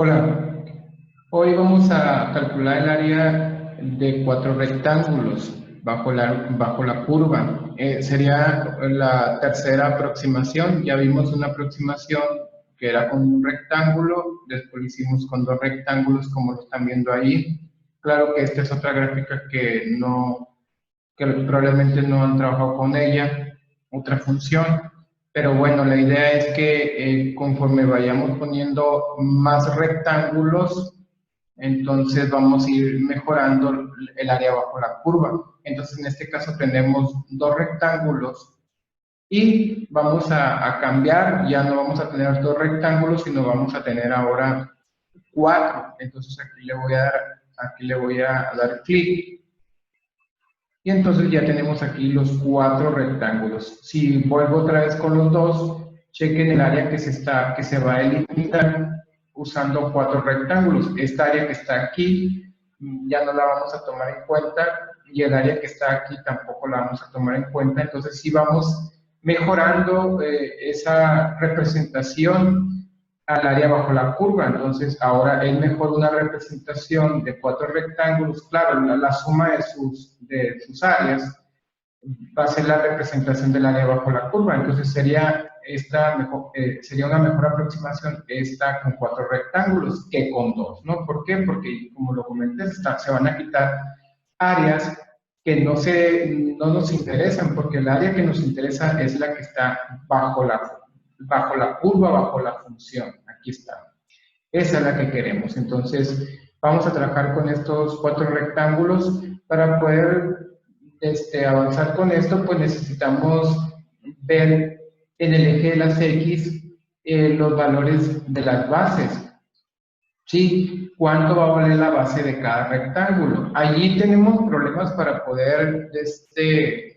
Hola, hoy vamos a calcular el área de cuatro rectángulos bajo la curva. Sería la tercera aproximación. Ya vimos una aproximación que era con un rectángulo, después lo hicimos con dos rectángulos como lo están viendo ahí. Claro que esta es otra gráfica que probablemente no han trabajado con ella, otra función, pero bueno, la idea es que conforme vayamos poniendo más rectángulos, entonces vamos a ir mejorando el área bajo la curva. Entonces en este caso tenemos dos rectángulos y vamos a cambiar, ya no vamos a tener dos rectángulos, sino vamos a tener ahora cuatro. Entonces aquí le voy a dar clic. Y entonces ya tenemos aquí los cuatro rectángulos. Si vuelvo otra vez con los dos, chequen el área que se va a eliminar usando cuatro rectángulos. Esta área que está aquí ya no la vamos a tomar en cuenta y el área que está aquí tampoco la vamos a tomar en cuenta. Entonces sí vamos mejorando esa representación al área bajo la curva. Entonces ahora es mejor una representación de cuatro rectángulos. Claro, la suma de sus áreas va a ser la representación del área bajo la curva. Entonces sería una mejor aproximación esta con cuatro rectángulos que con dos, ¿no? ¿Por qué? Porque, como lo comenté, se van a quitar áreas que no nos interesan, porque el área que nos interesa es la que está bajo la curva, bajo la función. Aquí está. Esa es la que queremos. Entonces, vamos a trabajar con estos cuatro rectángulos. Para poder avanzar con esto, pues necesitamos ver en el eje de las X los valores de las bases. ¿Sí? ¿Cuánto va a valer la base de cada rectángulo? Allí tenemos problemas para poder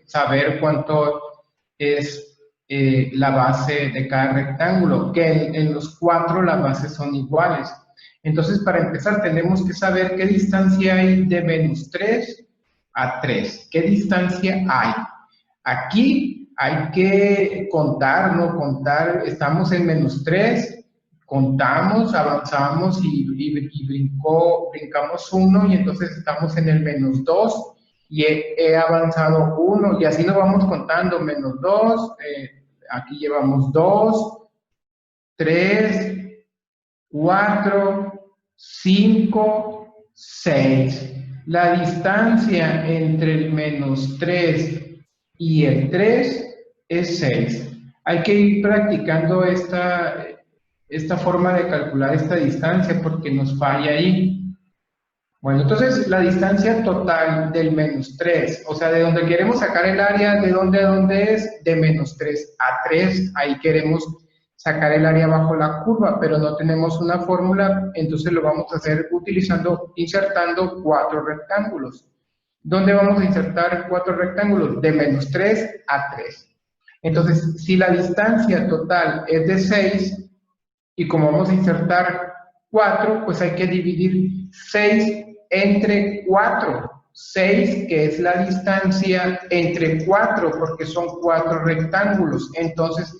saber cuánto es la base de cada rectángulo, que en los cuatro las bases son iguales. Entonces, para empezar, tenemos que saber qué distancia hay de menos 3 a 3. ¿Qué distancia hay? Aquí hay que contar, ¿no? Contar, estamos en menos 3, contamos, avanzamos y brincamos 1 y entonces estamos en el menos 2 y he avanzado 1 y así nos vamos contando, menos 2, aquí llevamos 2, 3, 4, 5, 6. La distancia entre el menos 3 y el 3 es 6. Hay que ir practicando esta forma de calcular esta distancia porque nos falla ahí. Bueno, entonces la distancia total del menos 3, o sea, de donde queremos sacar el área, ¿de dónde a dónde es? De menos 3 a 3, ahí queremos sacar el área bajo la curva, pero no tenemos una fórmula, entonces lo vamos a hacer insertando cuatro rectángulos. ¿Dónde vamos a insertar cuatro rectángulos? De menos 3 a 3. Entonces, si la distancia total es de 6, y como vamos a insertar 4, pues hay que dividir 6 entre 4. 6, que es la distancia entre 4, porque son 4 rectángulos. Entonces,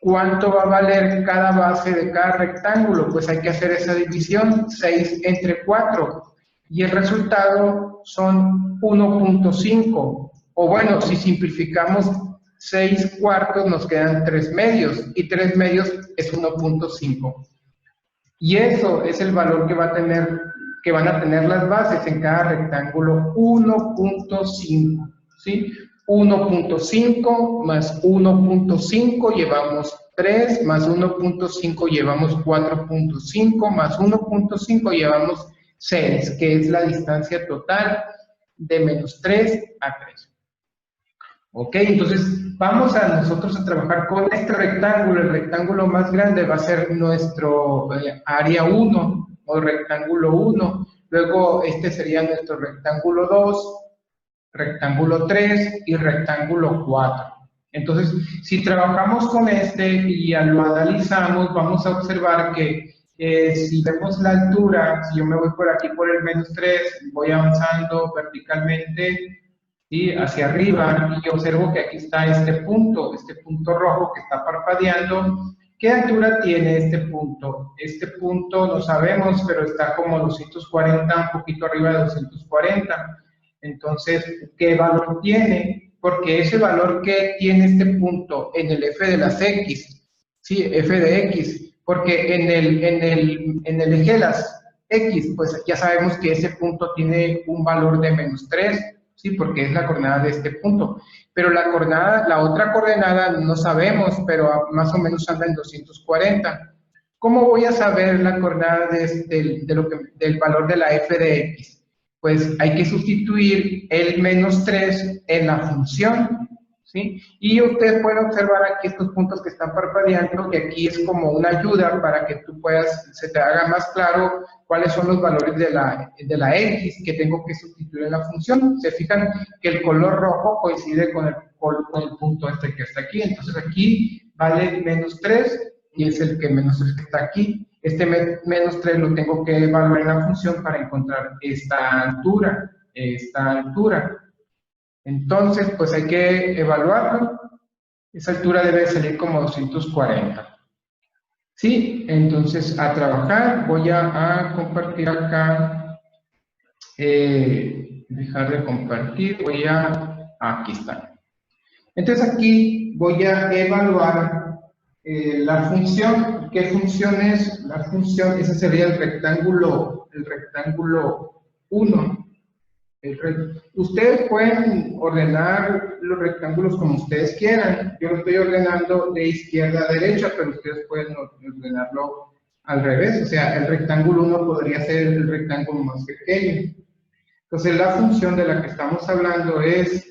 ¿cuánto va a valer cada base de cada rectángulo? Pues hay que hacer esa división, 6 entre 4. Y el resultado son 1.5. O bueno, si simplificamos 6 cuartos, nos quedan 3 medios. Y 3 medios es 1.5. Y eso es el valor que van a tener las bases en cada rectángulo, 1.5, ¿sí? 1.5 más 1.5 llevamos 3, más 1.5 llevamos 4.5, más 1.5 llevamos 6, que es la distancia total de menos 3 a 3. Ok, entonces vamos nosotros a trabajar con este rectángulo. El rectángulo más grande va a ser nuestro área 1 o rectángulo 1. Luego este sería nuestro rectángulo 2, rectángulo 3 y rectángulo 4. Entonces, si trabajamos con este y lo analizamos, vamos a observar que si vemos la altura, si yo me voy por aquí por el menos 3, voy avanzando verticalmente, ¿sí? Hacia arriba, y observo que aquí está este punto rojo que está parpadeando, ¿Qué altura tiene este punto? Este punto no sabemos, pero está como 240, un poquito arriba de 240. Entonces, ¿qué valor tiene? Porque ese valor que tiene este punto en el f de las x, ¿sí? F de x, porque en el eje de las x, pues ya sabemos que ese punto tiene un valor de -3, ¿sí? Porque es la coordenada de este punto. Pero la otra coordenada no sabemos, pero más o menos anda en 240. ¿Cómo voy a saber la coordenada del valor de la f de x? Pues hay que sustituir el -3 en la función, ¿sí? Y ustedes pueden observar aquí estos puntos que están parpadeando, que aquí es como una ayuda para que tú puedas, se te haga más claro cuáles son los valores de la x que tengo que sustituir en la función. Se fijan que el color rojo coincide con el punto este que está aquí, entonces aquí vale -3 y es el que -3 que está aquí. Este -3 lo tengo que evaluar en la función para encontrar esta altura. Entonces, pues hay que evaluarlo. Esa altura debe salir como 240. Sí, entonces a trabajar. Voy a compartir acá. Dejar de compartir. Aquí está. Entonces aquí voy a evaluar la función. ¿Qué función es? La función, ese sería el rectángulo 1. Ustedes pueden ordenar los rectángulos como ustedes quieran. Yo lo estoy ordenando de izquierda a derecha, pero ustedes pueden ordenarlo al revés. O sea, el rectángulo 1 podría ser el rectángulo más pequeño. Entonces, la función de la que estamos hablando es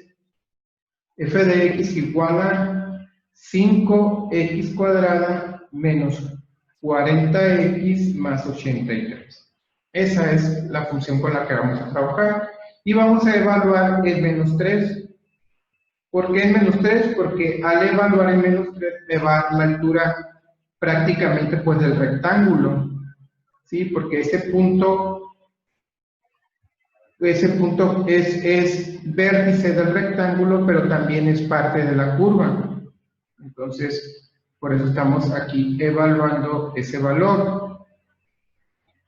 f de x igual a 5x cuadrada menos 40x más 83. Esa es la función con la que vamos a trabajar. Y vamos a evaluar el -3. ¿Por qué el -3? Porque al evaluar el -3 me va a dar la altura prácticamente pues del rectángulo, ¿sí? Porque ese punto es vértice del rectángulo, pero también es parte de la curva. Entonces, por eso estamos aquí evaluando ese valor.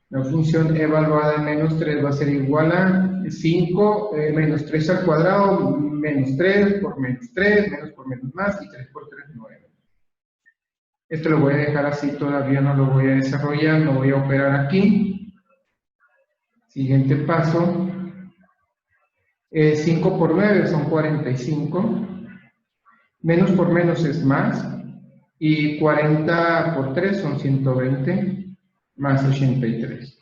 La función evaluada en -3 va a ser igual a 5 menos 3 al cuadrado, menos 3 por -3, menos por menos más, y 3 por 3, 9. Esto lo voy a dejar así, todavía no lo voy a desarrollar, no voy a operar aquí. Siguiente paso. 5 por 9 son 45. Menos por menos es más. Y 40 por 3 son 120, más 83.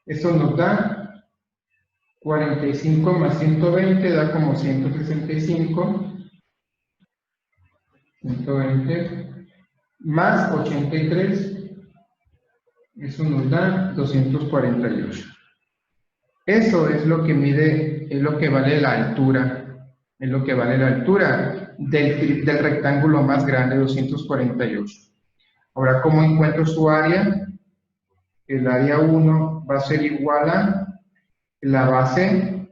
Esto nos da 45 más 120, da como 165. 120 más 83, eso nos da 248. Eso es lo que mide, es lo que vale la altura, del rectángulo más grande, 248. Ahora, ¿cómo encuentro su área? El área 1 va a ser igual a la base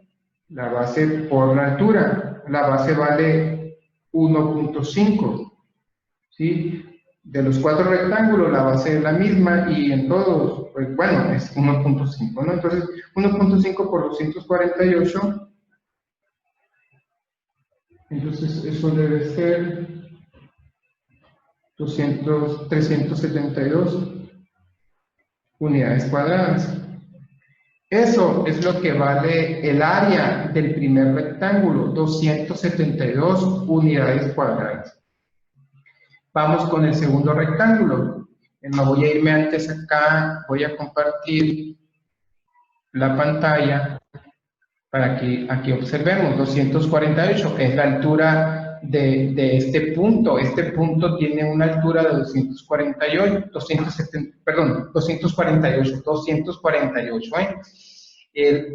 por la altura. La base vale 1.5, ¿sí? De los 4 rectángulos, la base es la misma y en todos, pues bueno, es 1.5, ¿no? Entonces, 1.5 por 248, entonces eso debe ser 372 unidades cuadradas. Eso es lo que vale el área del primer rectángulo, 272 unidades cuadradas. Vamos con el segundo rectángulo. No voy a irme antes acá, voy a compartir la pantalla para que aquí observemos. 248 es la altura de este punto. Este punto tiene una altura de 248, 248,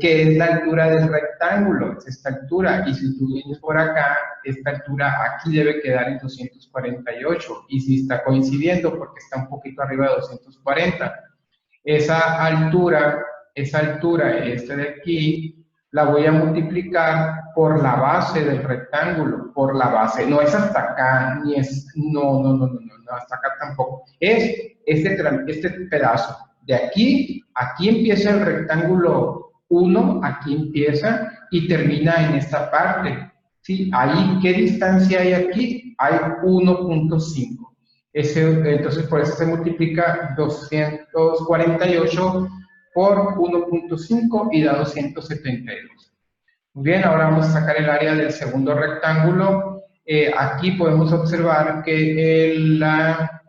que es la altura del rectángulo, es esta altura, y si tú vienes por acá, esta altura aquí debe quedar en 248, y si está coincidiendo porque está un poquito arriba de 240, esa altura, de aquí, la voy a multiplicar por la base del rectángulo, por la base. No es hasta acá, ni es, no, hasta acá tampoco. Es este pedazo. De aquí, aquí empieza el rectángulo 1, aquí empieza y termina en esta parte. ¿Sí? Ahí, ¿qué distancia hay aquí? Hay 1.5. Entonces, por eso se multiplica 248 por 1.5 y da 272. Muy bien, ahora vamos a sacar el área del segundo rectángulo. Aquí podemos observar que la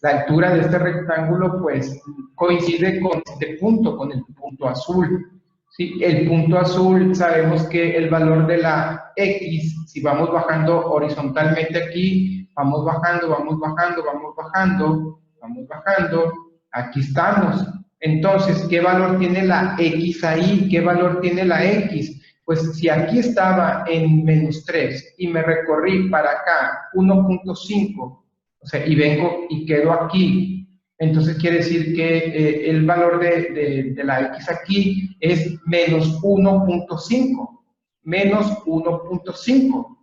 altura de este rectángulo pues coincide con este punto, con el punto azul. ¿Sí? El punto azul, sabemos que el valor de la X, si vamos bajando horizontalmente aquí, vamos bajando, vamos bajando, vamos bajando, vamos bajando, aquí estamos. Entonces, ¿qué valor tiene la X ahí? ¿Qué valor tiene la X? Pues si aquí estaba en menos 3 y me recorrí para acá 1.5, o sea, y vengo y quedo aquí, entonces quiere decir que el valor de la X aquí es menos 1.5, menos 1.5.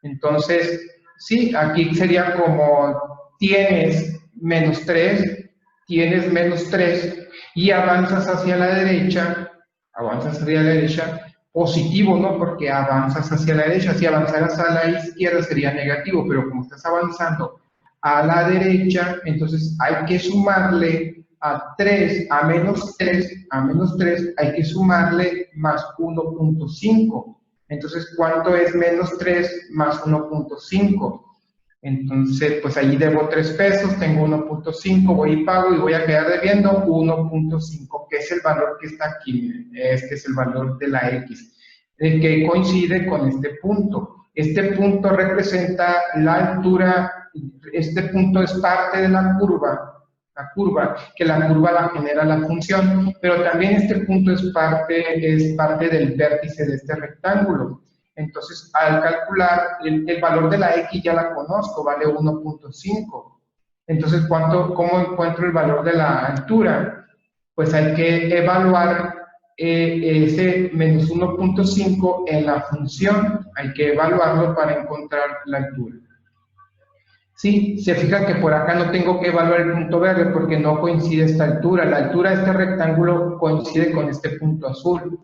Entonces, sí, aquí sería como tienes menos 3, tienes menos 3 y avanzas hacia la derecha, positivo, ¿no? Porque avanzas hacia la derecha. Si avanzaras a la izquierda sería negativo, pero como estás avanzando a la derecha, entonces hay que sumarle a 3, a menos 3, hay que sumarle más 1.5. Entonces, ¿cuánto es menos 3 más 1.5? Entonces, pues allí debo 3 pesos, tengo 1.5, voy y pago y voy a quedar debiendo 1.5, que es el valor que está aquí. Miren, este es el valor de la X, que coincide con este punto. Este punto representa la altura, este punto es parte de la curva, que la curva la genera la función, pero también este punto es parte del vértice de este rectángulo. Entonces, al calcular, el valor de la X ya la conozco, vale 1.5. Entonces, ¿cómo encuentro el valor de la altura? Pues hay que evaluar ese menos 1.5 en la función, hay que evaluarlo para encontrar la altura. Sí, se fija que por acá no tengo que evaluar el punto verde porque no coincide esta altura. La altura de este rectángulo coincide con este punto azul.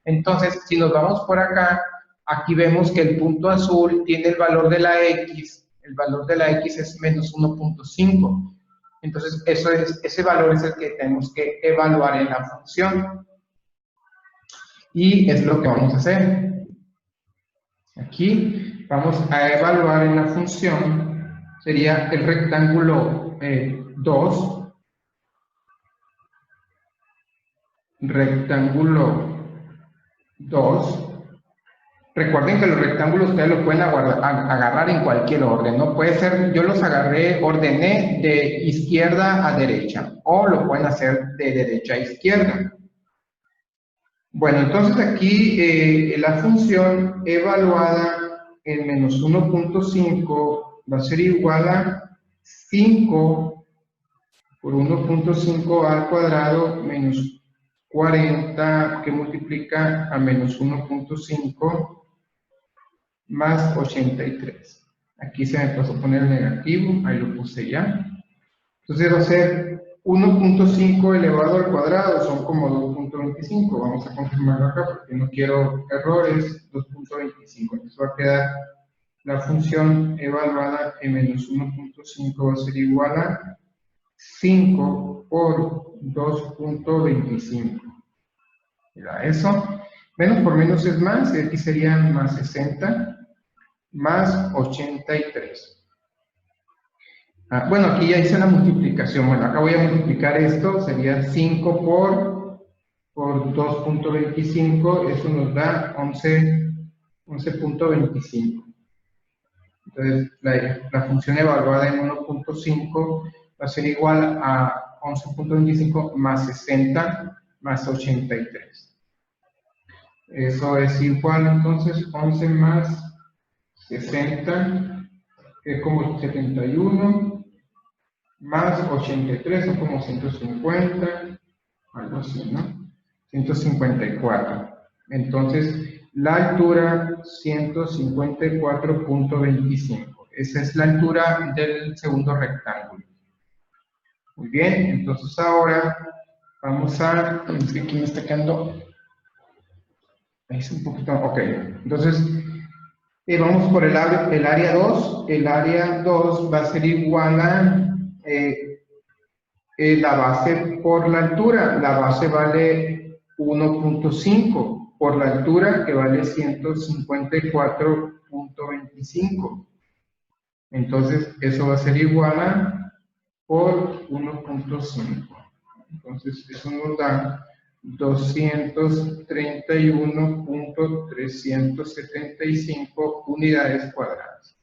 Entonces, si nos vamos por acá, aquí vemos que el punto azul tiene el valor de la X. El valor de la X es menos 1.5. Entonces, ese valor es el que tenemos que evaluar en la función. Y es lo que vamos a hacer. Aquí vamos a evaluar en la función. Sería el rectángulo 2, rectángulo 2. Recuerden que los rectángulos ustedes los pueden agarrar en cualquier orden, ¿no? Puede ser, yo los ordené de izquierda a derecha, o lo pueden hacer de derecha a izquierda. Bueno, entonces aquí la función evaluada en menos 1.5 va a ser igual a 5 por 1.5 al cuadrado menos 40 que multiplica a menos 1.5 más 83. Aquí se me pasó a poner el negativo, ahí lo puse ya. Entonces va a ser 1.5 elevado al cuadrado, son como 2.25. Vamos a confirmarlo acá porque no quiero errores. 2.25. Entonces va a quedar la función evaluada en menos 1.5 va a ser igual a 5 por 2.25. Mira eso. Menos por menos es más, y aquí serían más 60 más 83. Bueno, aquí ya hice la multiplicación. Bueno, acá voy a multiplicar esto, sería 5 por 2.25, eso nos da 11.25. Entonces, la función evaluada en 1.5 va a ser igual a 11.25 más 60 más 83. Eso es igual, entonces, 11 más 60, que es como 71, más 83, son como 150, algo así, ¿no? 154. Entonces, la altura 154.25. Esa es la altura del segundo rectángulo. Muy bien, entonces ahora vamos a... Es que aquí me está quedando... Es un poquito... Ok, entonces vamos por el área 2. El área 2 va a ser igual a la base por la altura. La base vale 1.5 por la altura, que vale 154.25. Entonces, eso va a ser igual a por 1.5. Entonces, eso nos da 231.375 unidades cuadradas.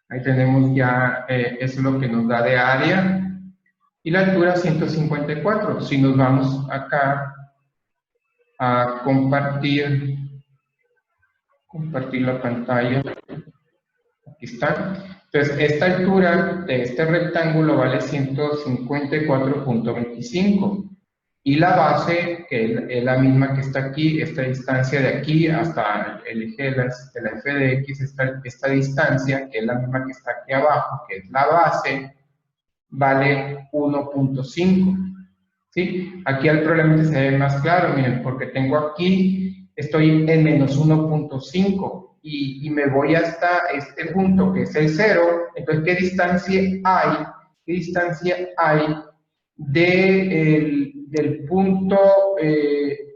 Ahí tenemos ya, eso es lo que nos da de área. Y la altura 154. Si nos vamos acá a compartir la pantalla, aquí está. Entonces, esta altura de este rectángulo vale 154.25. Y la base, que es la misma que está aquí, esta distancia de aquí hasta el eje de la f de x, esta distancia, que es la misma que está aquí abajo, que es la base, vale 1.5. ¿Sí? Aquí el problema se ve más claro, miren, porque tengo aquí, estoy en menos 1.5 y me voy hasta este punto que es el 0. Entonces, ¿qué distancia hay? ¿Qué distancia hay del punto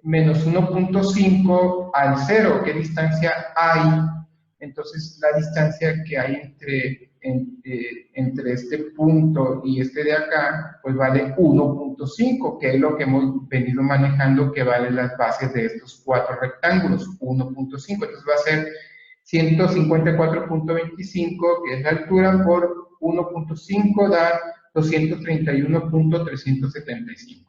menos 1.5 al 0? ¿Qué distancia hay? Entonces, la distancia que hay entre este punto y este de acá, pues vale 1.5, que es lo que hemos venido manejando, que vale las bases de estos cuatro rectángulos, 1.5. Entonces va a ser 154.25, que es la altura, por 1.5 da 231.375.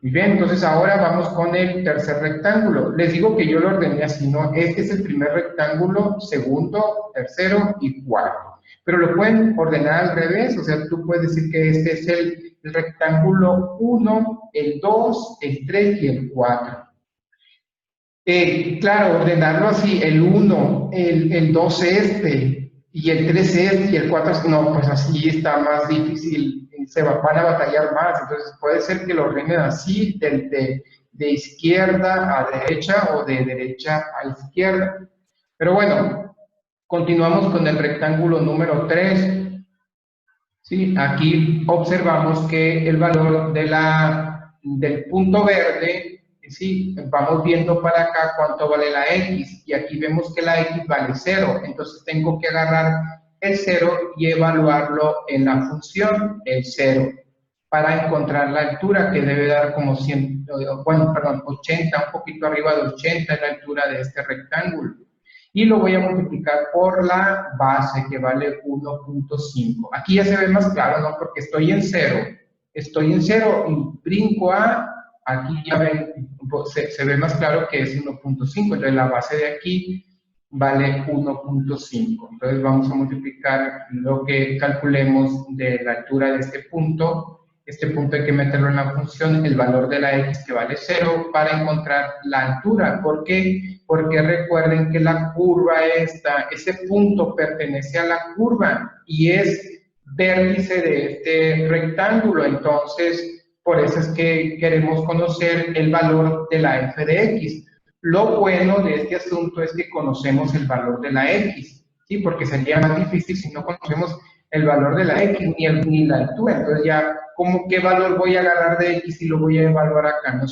Muy bien, entonces ahora vamos con el tercer rectángulo. Les digo que yo lo ordené así, ¿no? Este es el primer rectángulo, segundo, tercero y cuarto. Pero lo pueden ordenar al revés, o sea, tú puedes decir que este es el rectángulo 1, el 2, el 3 y el 4. Claro, ordenarlo así, el 1, el 2 este, y el 3 este, y el 4, no, pues así está más difícil, van a batallar más. Entonces puede ser que lo ordenen así, de izquierda a derecha o de derecha a izquierda. Pero bueno, continuamos con el rectángulo número 3. ¿Sí? Aquí observamos que el valor del punto verde, ¿sí? Vamos viendo para acá cuánto vale la x, y aquí vemos que la x vale 0, entonces tengo que agarrar el 0 y evaluarlo en la función, el 0, para encontrar la altura, que debe dar como 100, bueno, perdón, 80, un poquito arriba de 80 es la altura de este rectángulo. Y lo voy a multiplicar por la base, que vale 1.5. Aquí ya se ve más claro, ¿no? Porque estoy en 0 y brinco aquí ya ven, se ve más claro que es 1.5, entonces la base de aquí vale 1.5. Entonces vamos a multiplicar lo que calculemos de la altura de este punto. Este punto hay que meterlo en la función, el valor de la x, que vale 0, para encontrar la altura. ¿Por qué? Porque recuerden que la curva ese punto pertenece a la curva y es vértice de este rectángulo. Entonces, por eso es que queremos conocer el valor de la f de x. Lo bueno de este asunto es que conocemos el valor de la x, ¿sí? Porque sería más difícil si no conocemos el valor de la x ni la altura. Entonces ya, ¿qué valor voy a agarrar de x y lo voy a evaluar acá? No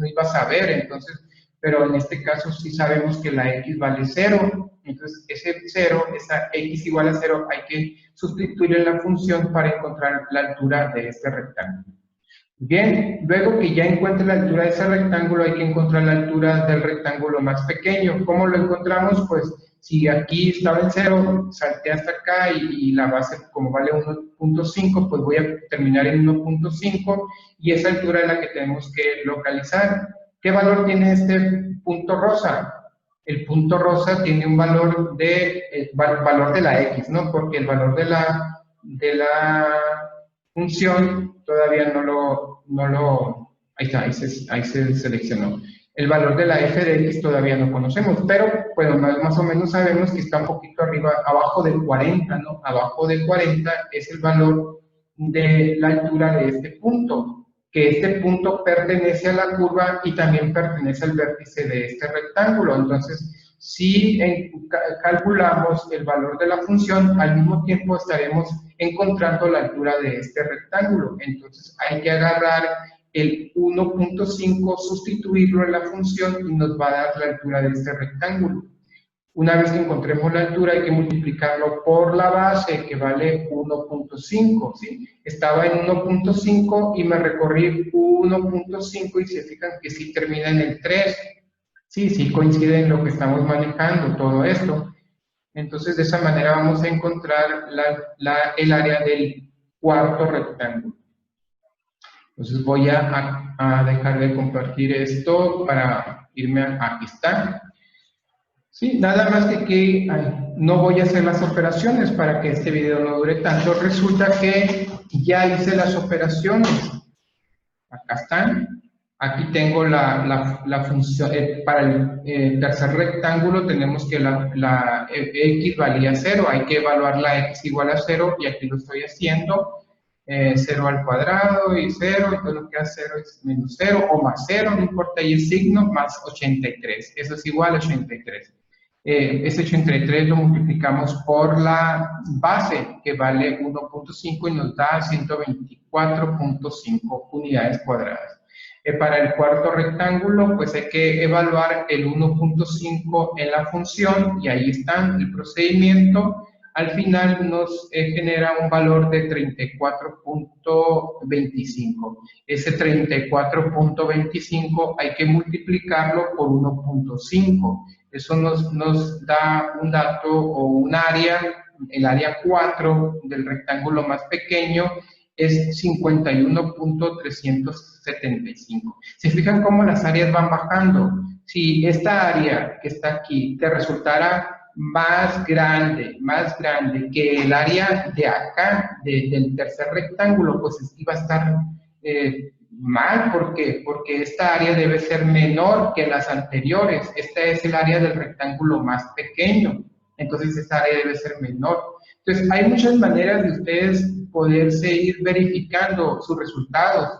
iba a saber. Entonces, pero en este caso sí sabemos que la x vale 0. Entonces ese 0, esa x igual a 0, hay que sustituir en la función para encontrar la altura de este rectángulo. Bien, luego que ya encuentre la altura de ese rectángulo, hay que encontrar la altura del rectángulo más pequeño. ¿Cómo lo encontramos? Pues si aquí estaba en 0, salté hasta acá y la base, como vale 1.5, pues voy a terminar en 1.5, y esa altura es la que tenemos que localizar. ¿Qué valor tiene este punto rosa? El punto rosa tiene un valor valor de la x, ¿no? Porque el valor de la función todavía ahí está, ahí se seleccionó. El valor de la f de x todavía no conocemos, pero bueno, más o menos sabemos que está un poquito arriba, abajo del 40, ¿no? Abajo del 40 es el valor de la altura de este punto, que este punto pertenece a la curva y también pertenece al vértice de este rectángulo. Entonces, si calculamos el valor de la función, al mismo tiempo estaremos encontrando la altura de este rectángulo. Entonces, hay que agarrar el 1.5, sustituirlo en la función y nos va a dar la altura de este rectángulo. Una vez que encontremos la altura, hay que multiplicarlo por la base, que vale 1.5, ¿sí? Estaba en 1.5 y me recorrí 1.5 y se fijan que sí termina en el 3. Sí coincide en lo que estamos manejando, todo esto. Entonces, de esa manera vamos a encontrar el área del cuarto rectángulo. Entonces voy a dejar de compartir esto para irme aquí está. Sí, nada más que no voy a hacer las operaciones para que este video no dure tanto. Resulta que ya hice las operaciones. Acá están. Aquí tengo la función, para el tercer rectángulo tenemos que la x valía 0, hay que evaluar la x igual a 0 y aquí lo estoy haciendo. 0 al cuadrado y 0, y todo lo que hace 0 es menos 0 o más 0, no importa, y el signo más 83, eso es igual a 83. Ese 83 lo multiplicamos por la base, que vale 1.5 y nos da 124.5 unidades cuadradas. Para el cuarto rectángulo, pues hay que evaluar el 1.5 en la función, y ahí está el procedimiento. Al final nos genera un valor de 34.25. Ese 34.25 hay que multiplicarlo por 1.5. Eso nos da un dato o un área, el área 4 del rectángulo más pequeño es 51.375. ¿Se fijan cómo las áreas van bajando? Si esta área que está aquí te resultara más grande que el área de acá, del tercer rectángulo, pues iba a estar mal. ¿Por qué? Porque esta área debe ser menor que las anteriores. Esta es el área del rectángulo más pequeño, entonces esta área debe ser menor. Entonces, hay muchas maneras de ustedes poderse ir verificando sus resultados.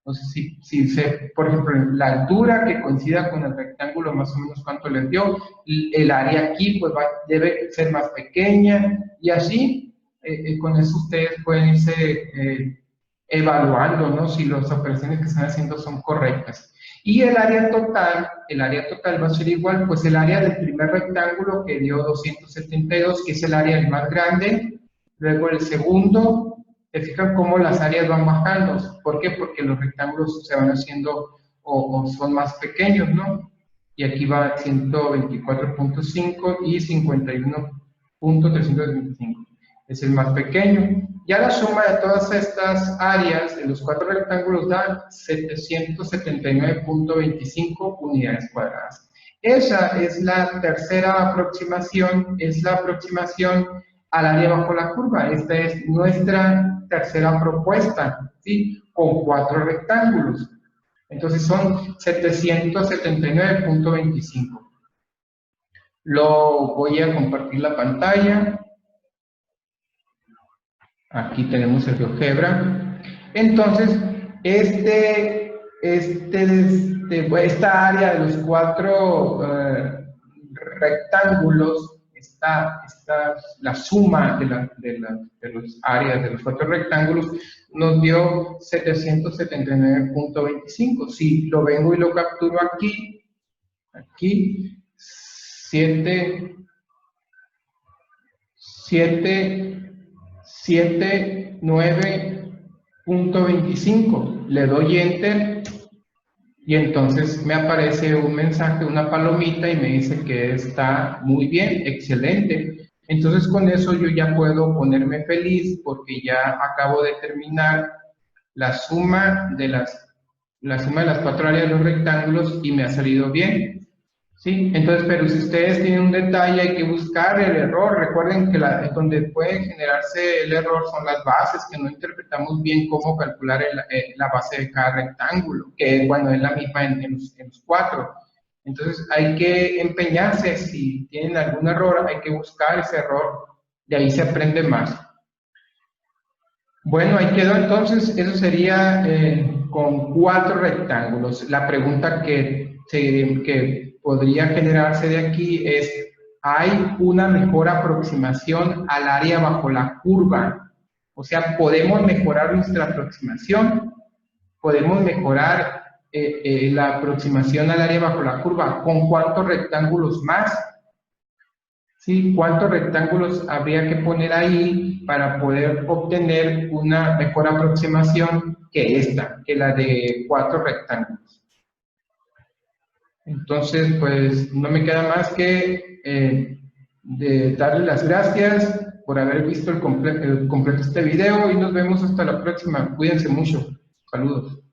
Entonces, por ejemplo, la altura que coincida con el rectángulo, más o menos cuánto les dio, el área aquí pues debe ser más pequeña, y así, con eso ustedes pueden irse evaluando, ¿no? Si las operaciones que están haciendo son correctas. Y el área total va a ser igual, pues el área del primer rectángulo que dio 272, que es el área el más grande, luego el segundo. ¿Se fijan cómo las áreas van bajando? ¿Por qué? Porque los rectángulos se van haciendo o son más pequeños, ¿no? Y aquí va 124.5 y 51.325. Es el más pequeño. Ya la suma de todas estas áreas de los cuatro rectángulos da 779.25 unidades cuadradas. Esa es la tercera aproximación, es la aproximación al área bajo la curva. Esta es nuestra tercera propuesta, ¿sí? Con cuatro rectángulos. Entonces son 779.25. Lo voy a compartir la pantalla. Aquí tenemos el GeoGebra. Entonces, esta área de los cuatro rectángulos, la suma de las áreas de los cuatro rectángulos nos dio 779.25. Si lo vengo y lo capturo aquí 779.25, le doy enter y entonces me aparece un mensaje, una palomita, y me dice que está muy bien, excelente. Entonces con eso yo ya puedo ponerme feliz porque ya acabo de terminar la suma de las cuatro áreas de los rectángulos y me ha salido bien. ¿Sí? Entonces, pero si ustedes tienen un detalle, hay que buscar el error. Recuerden que donde puede generarse el error son las bases, que no interpretamos bien cómo calcular la base de cada rectángulo, que bueno, es la misma en los cuatro. Entonces hay que empeñarse, si tienen algún error, hay que buscar ese error, de ahí se aprende más. Bueno, ahí quedó entonces, eso sería con 4 rectángulos. La pregunta que podría generarse de aquí es, ¿hay una mejor aproximación al área bajo la curva? O sea, ¿podemos mejorar nuestra aproximación? ¿Podemos mejorar la aproximación al área bajo la curva? ¿Con cuántos rectángulos más? ¿Sí? ¿Cuántos rectángulos habría que poner ahí para poder obtener una mejor aproximación que esta, que la de 4 rectángulos? Entonces, pues no me queda más que de darle las gracias por haber visto el completo este video y nos vemos hasta la próxima. Cuídense mucho. Saludos.